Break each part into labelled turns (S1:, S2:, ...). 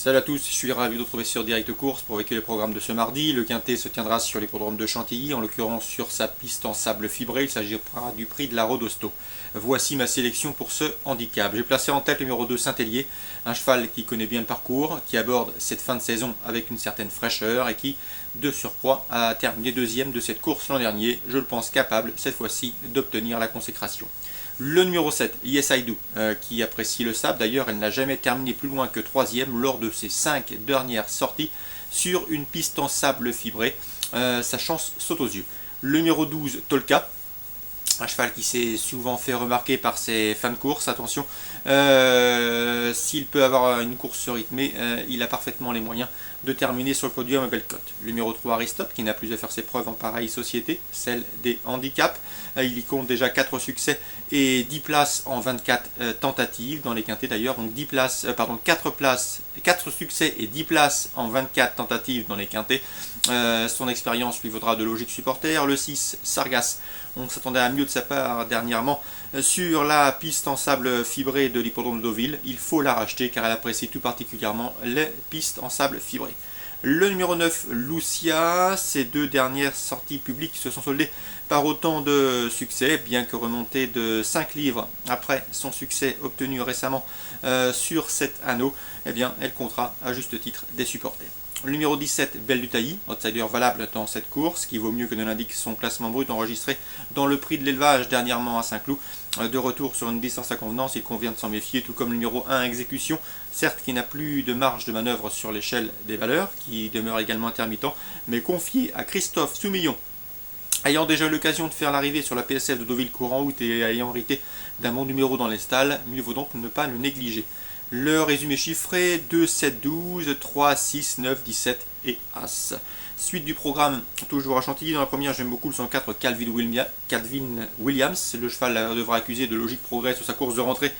S1: Salut à tous, je suis ravi de vous retrouver sur Direct Course pour évoquer le programme de ce mardi. Le quintet se tiendra sur l'hippodrome de Chantilly, en l'occurrence sur sa piste en sable fibré. Il s'agira du prix de la Rodosto. Voici ma sélection pour ce handicap. J'ai placé en tête le numéro 2 Saint-Hélier, un cheval qui connaît bien le parcours, qui aborde cette fin de saison avec une certaine fraîcheur et qui, de surcroît, a terminé deuxième de cette course l'an dernier. Je le pense capable, cette fois-ci, d'obtenir la consécration. Le numéro 7, Yes I Do, qui apprécie le sable. D'ailleurs, elle n'a jamais terminé plus loin que 3e lors de ses 5 dernières sorties sur une piste en sable fibré. Sa chance saute aux yeux. Le numéro 12, Tolka, un cheval qui s'est souvent fait remarquer par ses fins de course. Attention, s'il peut avoir une course rythmée, il a parfaitement les moyens de terminer sur le podium à belle cote. Le numéro 3, Aristote, qui n'a plus à faire ses preuves en pareille société, celle des handicaps. Il y compte déjà 4 succès et 10 places en 24 tentatives dans les quintets d'ailleurs. Donc 4 succès et 10 places en 24 tentatives dans les quintets. Son expérience lui vaudra de logique supporter. Le 6, Sargas, on s'attendait à mieux de sa part dernièrement sur la piste en sable fibré de l'hippodrome de Deauville. Il faut la racheter car elle apprécie tout particulièrement les pistes en sable fibré. Le numéro 9, Lucia, ses 2 dernières sorties publiques se sont soldées par autant de succès, bien que remontée de 5 livres après son succès obtenu récemment sur cet anneau, eh bien, elle comptera à juste titre des supporters. Le numéro 17, Belle du Taillis, outsider valable dans cette course, qui vaut mieux que ne l'indique son classement brut enregistré dans le prix de l'élevage dernièrement à Saint-Cloud. De retour sur une distance à convenance, il convient de s'en méfier, tout comme le numéro 1, Exécution, certes qui n'a plus de marge de manœuvre sur l'échelle des valeurs, qui demeure également intermittent, mais confié à Christophe Soumillon. Ayant déjà eu l'occasion de faire l'arrivée sur la PSF de Deauville courant août et ayant hérité d'un bon numéro dans les stalles, mieux vaut donc ne pas le négliger. Le résumé chiffré, 2, 7, 12, 3, 6, 9, 17 et As. Suite du programme, toujours à Chantilly. Dans la première, j'aime beaucoup le 104 Calvin Williams. Le cheval devra accuser de logique progrès sur sa course de rentrée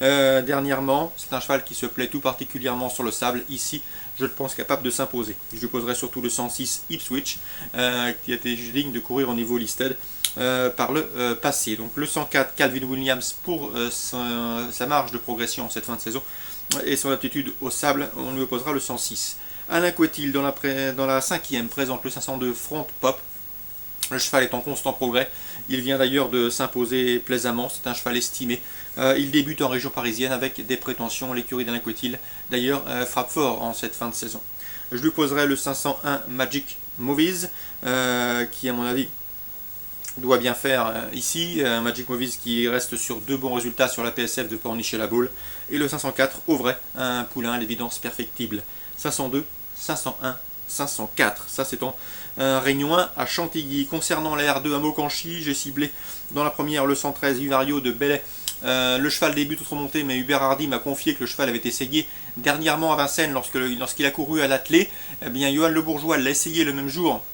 S1: dernièrement. C'est un cheval qui se plaît tout particulièrement sur le sable. Ici, je le pense capable de s'imposer. Je lui poserai surtout le 106 Ipswich, qui a été digne de courir au niveau listed par le passé. Donc le 104 Calvin Williams pour sa marge de progression en cette fin de saison et son aptitude au sable, on lui opposera le 106. Alain Couetil dans la 5e présente le 502 Front Pop. Le cheval est en constant progrès. Il vient d'ailleurs de s'imposer plaisamment. C'est un cheval estimé. Il débute en région parisienne avec des prétentions. L'écurie d'Alain Couetil d'ailleurs frappe fort en cette fin de saison. Je lui poserai le 501 Magic Movies qui à mon avis doit bien faire ici. Magic Movies qui reste sur 2 bons résultats sur la PSF de Pornichet-la-Baule. Et le 504 Auvray, un poulain à l'évidence perfectible. 502, 501, 504. Ça c'est en Réunion 1 à Chantilly. Concernant la R2 à Mocanchi, j'ai ciblé dans la première le 113 Vivario de Belay. Le cheval débute autre montée, mais Hubert Hardy m'a confié que le cheval avait essayé dernièrement à Vincennes lorsqu'il a couru à l'attelé. Eh bien, Johan Le Bourgeois l'a essayé le même jour.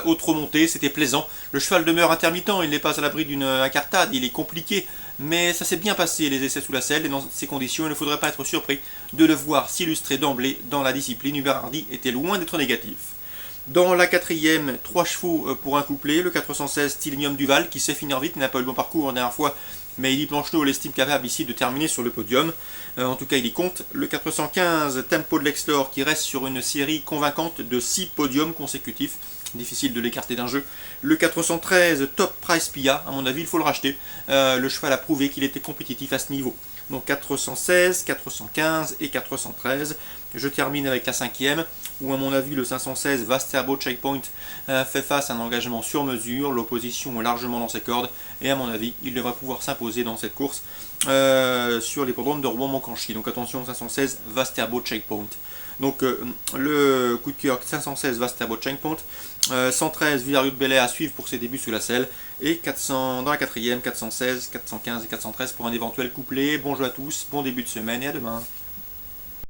S1: Autre montée, c'était plaisant. Le cheval demeure intermittent, il n'est pas à l'abri d'une incartade, il est compliqué, mais ça s'est bien passé les essais sous la selle, et dans ces conditions, il ne faudrait pas être surpris de le voir s'illustrer d'emblée dans la discipline. Hubert Hardy était loin d'être négatif. Dans la 4e, 3 chevaux pour un couplet, le 416 Stilinium Duval, qui sait finir vite, n'a pas eu le bon parcours la dernière fois, mais Eddie Plancheneau l'estime capable ici de terminer sur le podium. En tout cas, il y compte. Le 415 Tempo de l'Exlore, qui reste sur une série convaincante de 6 podiums consécutifs. Difficile de l'écarter d'un jeu. Le 413 Top Price Pia, à mon avis, il faut le racheter. Le cheval a prouvé qu'il était compétitif à ce niveau. Donc 416, 415 et 413. Je termine avec la 5e, où à mon avis le 516 Vasterbo Checkpoint fait face à un engagement sur mesure. L'opposition est largement dans ses cordes. Et à mon avis, il devrait pouvoir s'imposer dans cette course sur l'hippodrome de Rouen-Montcanchy. Donc attention, 516 Vasterbo Checkpoint. Donc le coup de cœur 516 Vasterbo Checkpoint, 113 Villario de Belay à suivre pour ses débuts sous la selle, et 400 dans la 4e, 416, 415 et 413 pour un éventuel couplet. Bon jeu à tous, bon début de semaine et à demain.